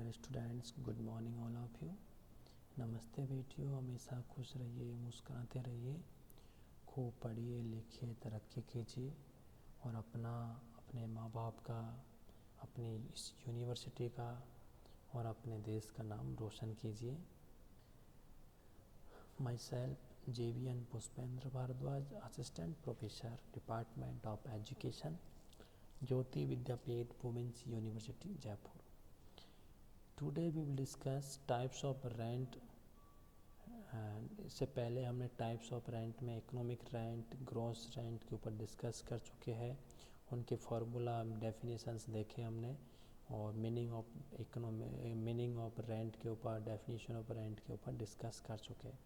Dear students, good morning all of you. नमस्ते बेटियों, हमेशा खुश रहिए, मुस्कुराते रहिए, खूब पढ़िए लिखिए, तरक्की कीजिए और अपने माँ बाप का, अपनी इस यूनिवर्सिटी का और अपने देश का नाम रोशन कीजिए। Myself JVN Pushpendra Bhardwaj, assistant professor, department of education, Jyoti Vidyapeeth, women's university, Jaipur. Today we will discuss types of rent. इससे पहले हमने टाइप्स ऑफ रेंट में इकोनॉमिक रेंट, ग्रॉस रेंट के ऊपर डिस्कस कर चुके हैं। उनके फार्मूला, डेफिनेशंस देखे हमने और मीनिंग ऑफ रेंट के ऊपर, डेफिनेशन ऑफ रेंट के ऊपर डिस्कस कर चुके हैं।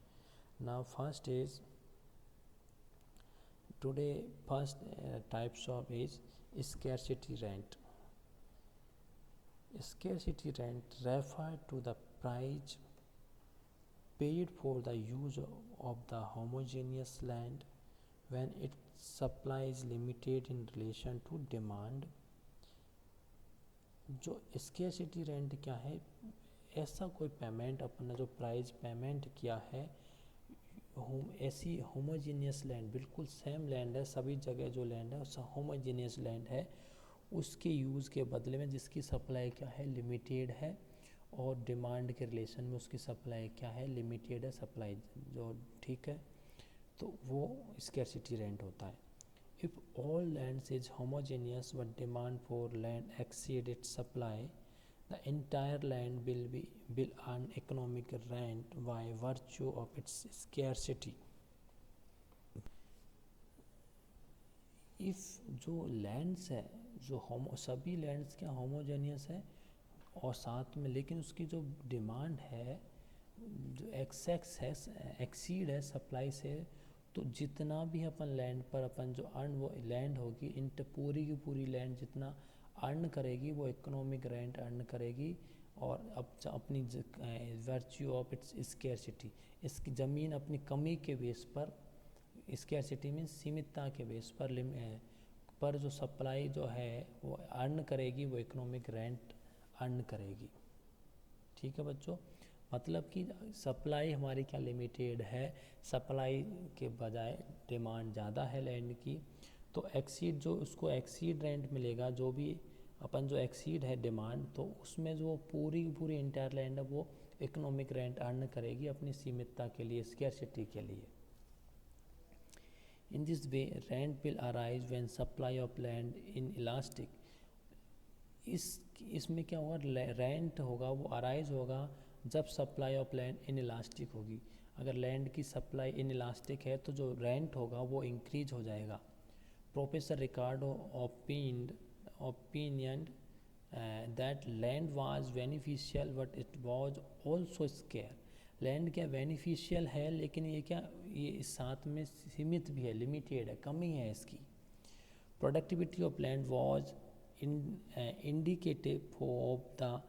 Now first types of is scarcity rent. Scarcity rent refers to the price paid for the use of the homogeneous land when its supply is limited in relation to demand. जो scarcity rent क्या है? ऐसा कोई payment, अपना जो price payment किया है, ऐसी होमोजीनियस लैंड, बिल्कुल सेम लैंड है, सभी जगह जो लैंड है उस होमोजीनियस लैंड है, उसके यूज़ के बदले में जिसकी सप्लाई क्या है, लिमिटेड है, और डिमांड के रिलेशन में उसकी सप्लाई क्या है, लिमिटेड है सप्लाई जो, ठीक है, तो वो स्कैरसिटी रेंट होता है। If all lands is homogeneous but demand for land exceed it's supply, the entire land will earn economic rent by virtue of its scarcity. If जो लैंड्स है, जो सभी लैंड्स क्या होमोजेनियस है और साथ में, लेकिन उसकी जो डिमांड है, जो एक्सीड है सप्लाई से, तो जितना भी अपन लैंड पर अपन जो अर्न, वो लैंड होगी, पूरी की पूरी लैंड जितना अर्न करेगी वो इकोनॉमिक रेंट अर्न करेगी। और अब अपनी वर्च्यू ऑफ इट्स स्कैरसिटी, इसकी ज़मीन अपनी कमी के बेस पर, स्कैरसिटी मीन्स सीमितता के बेस पर जो सप्लाई जो है वो अर्न करेगी, वो इकोनॉमिक रेंट अर्न करेगी। ठीक है बच्चों, मतलब कि सप्लाई हमारी क्या लिमिटेड है, सप्लाई के बजाय डिमांड ज़्यादा है लैंड की, तो एक्सीड, जो उसको एक्सीड रेंट मिलेगा, जो भी अपन जो एक्सीड है डिमांड, तो उसमें जो पूरी पूरी इंटायर लैंड है वो इकोनॉमिक रेंट अर्न करेगी अपनी सीमितता के लिए, स्कैरसिटी के लिए। In this way, rent will arise when supply of land inelastic. इसमें क्या होगा, रेंट होगा वो अराइज होगा जब सप्लाई ऑफ लैंड इनइलास्टिक होगी। अगर लैंड की सप्लाई इनइलास्टिक है तो जो रेंट होगा वो इंक्रीज हो जाएगा। Professor Ricardo opinion that land was beneficial but it was also square. Land क्या बेनिफिशियल है, लेकिन ये साथ में सीमित भी है, लिमिटेड है, कमी है इसकी। Productivity of land was indicative of the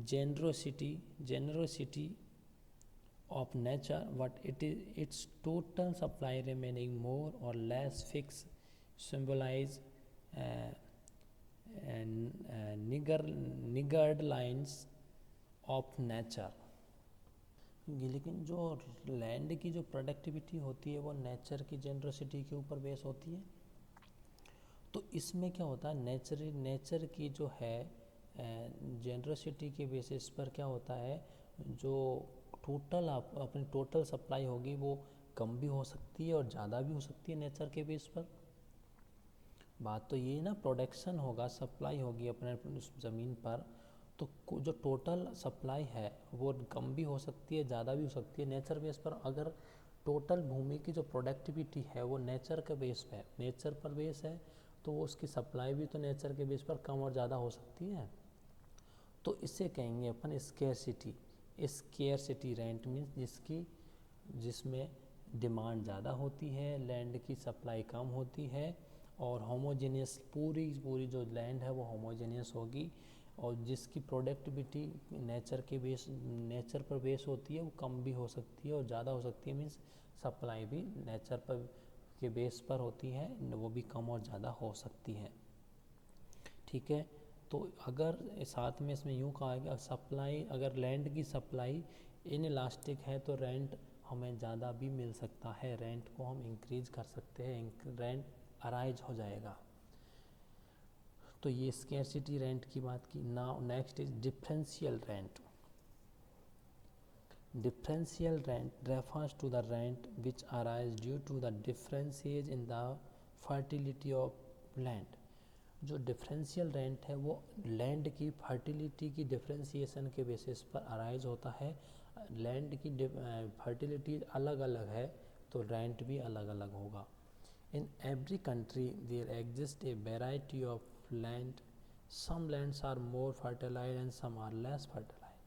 generosity of nature, but its total supply remaining more or less fixed symbolize niggard lines of nature. लेकिन जो लैंड की जो प्रोडक्टिविटी होती है वो नेचर की जेनरोसिटी के ऊपर बेस होती है। तो इसमें क्या होता है, नेचर की जो है जेनरोसिटी के बेसिस पर क्या होता है, जो टोटल अपनी टोटल सप्लाई होगी वो कम भी हो सकती है और ज़्यादा भी हो सकती है नेचर के बेस पर। बात तो ये ना, प्रोडक्शन होगा, सप्लाई होगी अपने उस ज़मीन पर, तो जो टोटल सप्लाई है वो कम भी हो सकती है, ज़्यादा भी हो सकती है नेचर बेस पर। अगर टोटल भूमि की जो प्रोडक्टिविटी है वो नेचर के बेस पे, नेचर पर बेस है, तो उसकी सप्लाई भी तो नेचर के बेस पर कम और ज़्यादा हो सकती है। तो इसे कहेंगे अपन स्कैरसिटी। स्कैरसिटी रेंट मीन्स जिसमें डिमांड ज़्यादा होती है, लैंड की सप्लाई कम होती है, और होमोजेनियस, पूरी जो लैंड है वो होमोजेनियस होगी, और जिसकी प्रोडक्टिविटी नेचर पर बेस होती है, वो कम भी हो सकती है और ज़्यादा हो सकती है। मीन्स सप्लाई भी नेचर पर के बेस पर होती है, वो भी कम और ज़्यादा हो सकती है। ठीक है, तो अगर साथ में इसमें यूँ कहा गया सप्लाई, अगर लैंड की सप्लाई इन इलास्टिक है तो रेंट हमें ज़्यादा भी मिल सकता है, रेंट को हम इंक्रीज कर सकते हैं, रेंट अराइज हो जाएगा। तो ये स्कैरसिटी रेंट की बात की। Now next is differential rent. Differential rent refers to the rent which arises due to the differences in the fertility of land। जो डिफरेंशियल रेंट है वो लैंड की फर्टिलिटी की डिफरेंशिएशन के बेसिस पर अराइज होता है। लैंड की फर्टिलिटी अलग अलग है तो रेंट भी अलग अलग होगा। In every country there exist a variety of land, some lands are more fertilize and some are less fertilize.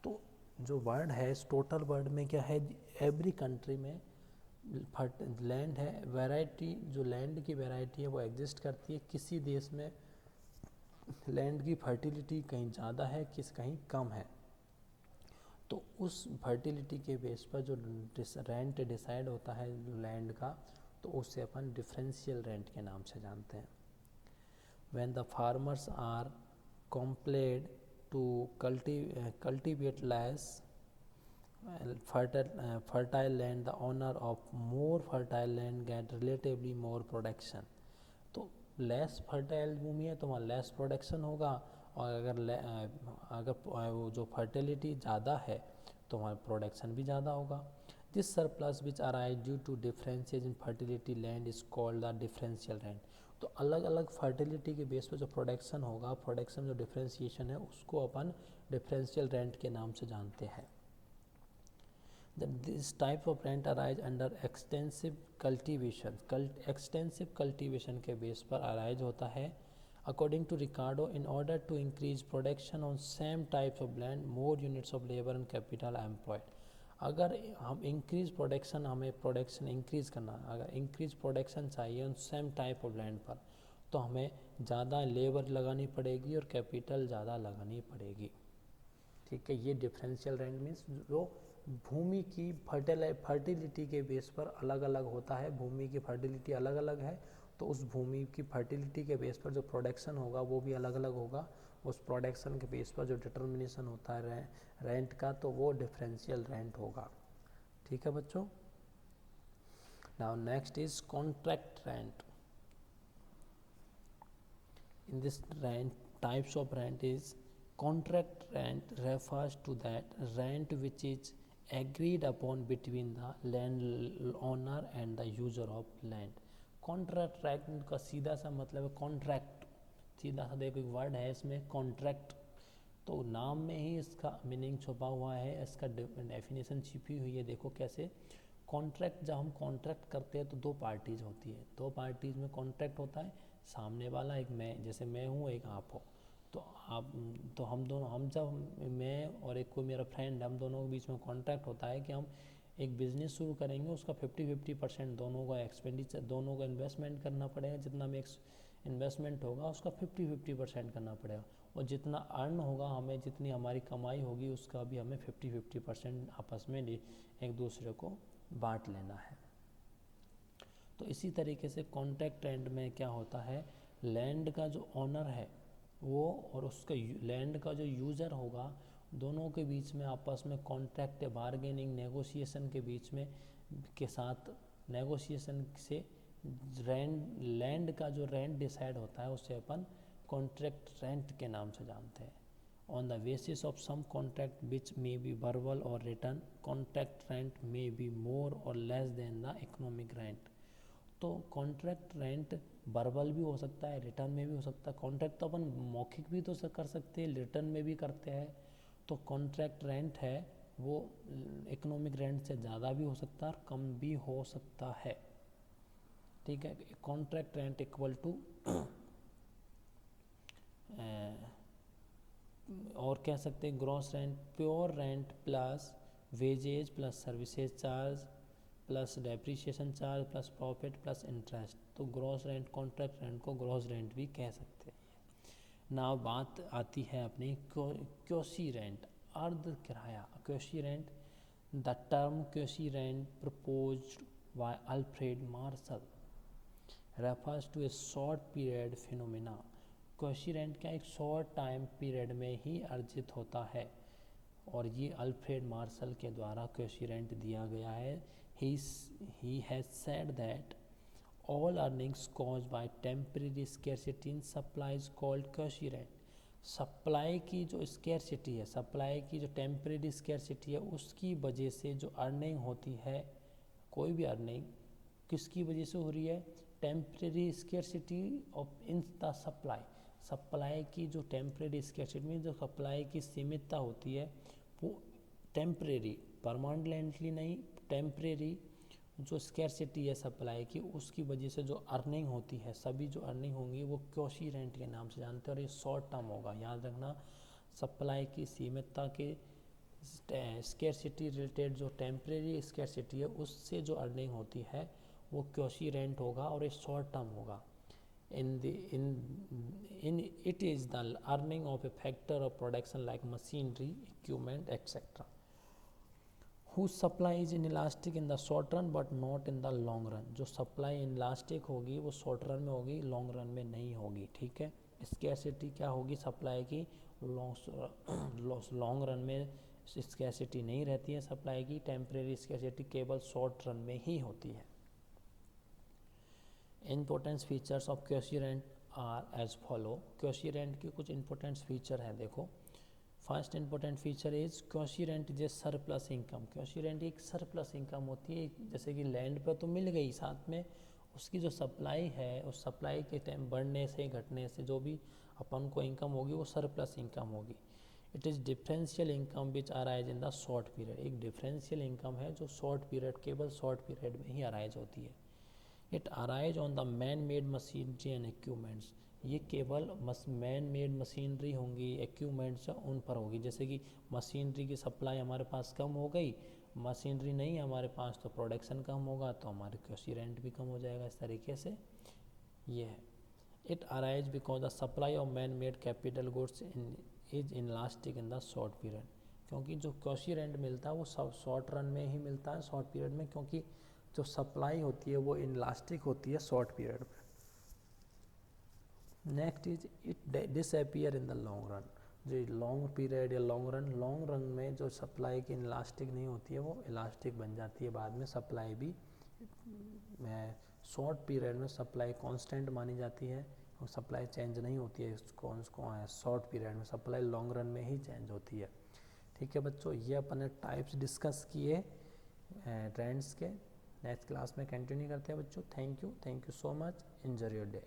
तो जो वर्ड है इस टोटल वर्ड में क्या है, एवरी कंट्री में लैंड है, वैरायटी जो लैंड की वैरायटी है वो एग्जिस्ट करती है। किसी देश में लैंड की फर्टिलिटी कहीं ज़्यादा है, कहीं कम है, तो उस फर्टिलिटी के बेस पर जो रेंट डिसाइड होता है लैंड का, तो उससे अपन डिफरेंशियल रेंट के नाम से जानते हैं। When the farmers are compelled to cultivate less fertile land, the owner of more fertile land get relatively more production। तो less fertile भूमि है तो वहाँ less production होगा, और अगर वो जो fertility ज़्यादा है तो वहाँ production भी ज़्यादा होगा। This surplus which arise due to differences in fertility land is called the differential rent। तो अलग अलग फर्टिलिटी के बेस पर जो प्रोडक्शन होगा, प्रोडक्शन जो डिफरेंशिएशन है उसको अपन डिफरेंशियल रेंट के नाम से जानते हैं। This type of rent arise under extensive cultivation. Extensive cultivation के बेस पर अराइज होता है। According to Ricardo, in order to increase production on same types of land, more units of labour and capital are employed. अगर हम increase production, हमें production increase करना, अगर increase production चाहिए उन सेम टाइप ऑफ लैंड पर, तो हमें ज़्यादा लेबर लगानी पड़ेगी और कैपिटल ज़्यादा लगानी पड़ेगी। ठीक है, ये डिफरेंशियल रेंट मीन्स जो भूमि की फर्टिलिटी के बेस पर अलग अलग होता है। भूमि की फर्टिलिटी अलग अलग है तो उस भूमि की फर्टिलिटी के बेस पर जो प्रोडक्शन होगा वो भी अलग अलग होगा। उस प्रोडक्शन के बेस पर जो डिटर्मिनेशन होता है रेंट का, तो वो डिफरेंशियल रेंट होगा। ठीक है बच्चों। Now next is contract rent. In this rent types of rent is contract rent refers to that rent which is agreed upon between the landowner and the user of land। Contract rent का सीधा सा मतलब है contract. सीधा सा देखो एक word है इसमें कॉन्ट्रैक्ट, तो नाम में ही इसका मीनिंग छुपा हुआ है, इसका डेफिनेशन छिपी हुई है। देखो कैसे कॉन्ट्रैक्ट, जब हम कॉन्ट्रैक्ट करते हैं तो दो पार्टीज होती है, दो पार्टीज में कॉन्ट्रैक्ट होता है। सामने वाला एक मैं, जैसे मैं हूँ एक आप हो, तो हम दोनों, हम जब मैं और एक कोई मेरा फ्रेंड, हम दोनों के बीच में कॉन्ट्रैक्ट होता है कि हम एक बिज़नेस शुरू करेंगे, उसका 50-50% दोनों का एक्सपेंडिचर, दोनों को इन्वेस्टमेंट करना पड़ेगा। जितना में इन्वेस्टमेंट होगा उसका 50-50% करना पड़ेगा, और जितना अर्न होगा हमें, जितनी हमारी कमाई होगी उसका भी हमें 50-50% आपस में एक दूसरे को बांट लेना है। तो इसी तरीके से कॉन्ट्रैक्ट रेंट में क्या होता है, लैंड का जो ऑनर है वो और उसका लैंड का जो यूज़र होगा, दोनों के बीच में आपस में कॉन्ट्रैक्ट, बार्गेनिंग, नेगोशिएशन के बीच में के साथ नेगोशिएशन से लैंड का जो रेंट डिसाइड होता है उसे अपन कॉन्ट्रैक्ट रेंट के नाम से जानते हैं। On the basis of some contract which may be verbal or written, contract rent may be more or less than the economic rent. तो कॉन्ट्रैक्ट रेंट वर्बल भी हो सकता है, रिटर्न में भी हो सकता है। कॉन्ट्रैक्ट तो अपन मौखिक भी तो कर सकते हैं, रिटर्न में भी करते हैं। तो कॉन्ट्रैक्ट रेंट है वो इकोनॉमिक रेंट से ज़्यादा भी हो सकता है और कम भी हो सकता है। ठीक है, कॉन्ट्रैक्ट रेंट इक्वल टू और कह सकते हैं gross rent, pure rent plus wages plus services charge plus depreciation charge plus profit plus interest. तो ग्रॉस रेंट, कॉन्ट्रैक्ट रेंट को ग्रॉस रेंट भी कह सकते हैं। ना बात आती है अपनी क्योशी रेंट, अर्ध किराया, quasi rent. The term quasi rent proposed by Alfred Marshall refers to a short period phenomena quasi rent क्या एक शॉर्ट टाइम पीरियड में ही अर्जित होता है, और ये अल्फ्रेड मार्शल के द्वारा क्वेशी रेंट दिया गया है। He has said that all earnings caused by temporary scarcity in supply is called quasi rent. Supply की जो स्केर्सिटी है, सप्लाई की जो टेम्परेरी स्केर्सिटी है, उसकी वजह से जो अर्निंग होती है, कोई भी अर्निंग किसकी वजह से हो रही है, temporary scarcity of in the supply. Supply की जो टेम्परेरी स्केर्सिटी में जो सप्लाई की सीमितता होती है वो टेम्परेरी, परमानेंटली नहीं, टेम्परेरी जो स्कैरसिटी है सप्लाई की, उसकी वजह से जो अर्निंग होती है, सभी जो अर्निंग होंगी वो क्वेशी रेंट के नाम से जानते हैं, और ये शॉर्ट टर्म होगा। याद रखना, सप्लाई की सीमितता के स्कैरसिटी रिलेटेड जो टेम्परेरी स्कैरसिटी है उससे जो अर्निंग होती है वो क्वेशी रेंट होगा, और ये शॉर्ट टर्म होगा। in it is the earning of a factor of production like machinery, equipment, etc. whose supply is inelastic in the short run but not in the long run। जो supply inelastic होगी वो short run में होगी, long run में नहीं होगी। ठीक है, स्कैरसिटी क्या होगी सप्लाई की, लॉन्ग रन में स्कैरसिटी नहीं रहती है सप्लाई की, टेम्परेरी स्कैरसिटी केवल शॉर्ट रन में ही होती है। Importance features of quasi rent are as follow. Quasi rent के कुछ इंपॉर्टेंट फीचर हैं, देखो। First important feature is quasi rent is a surplus income. Quasi rent एक सरप्लस इनकम होती है, जैसे कि लैंड पर तो मिल गई, साथ में उसकी जो सप्लाई है उस सप्लाई के टाइम बढ़ने से घटने से जो भी अपन को इनकम होगी वो सरप्लस इनकम होगी। It is differential income which arise in the short period. एक डिफरेंशियल इनकम है जो शॉर्ट पीरियड, केवल शॉर्ट पीरियड में ही अराइज होती है। It arise on the man made machinery and equipments. ये केवल मैन मेड मशीनरी होंगी, इक्विपमेंट्स उन पर होगी। जैसे कि मशीनरी की सप्लाई हमारे पास कम हो गई, मशीनरी नहीं हमारे पास, तो प्रोडक्शन कम होगा, तो हमारे क्वेशी रेंट भी कम हो जाएगा। इस तरीके से ये है। It arise because the supply of man made capital goods is inelastic in the short period. क्योंकि जो क्वेशी रेंट मिलता है वो सब शॉर्ट रन में ही मिलता है, शॉर्ट पीरियड में, क्योंकि जो सप्लाई होती है वो इनलास्टिक होती है शॉर्ट पीरियड में। Next is it disappear in the long run. जो लॉन्ग पीरियड या लॉन्ग रन में जो सप्लाई की इलास्टिक नहीं होती है वो इलास्टिक बन जाती है बाद में। सप्लाई भी शॉर्ट पीरियड में सप्लाई कांस्टेंट मानी जाती है और सप्लाई चेंज नहीं होती है उसको शॉर्ट पीरियड में, सप्लाई लॉन्ग रन में ही चेंज होती है। ठीक है बच्चों, ये अपने टाइप्स डिस्कस किए ट्रेंड्स के। नेक्स्ट क्लास में कंटिन्यू करते हैं बच्चों। Thank you so much, enjoy your day.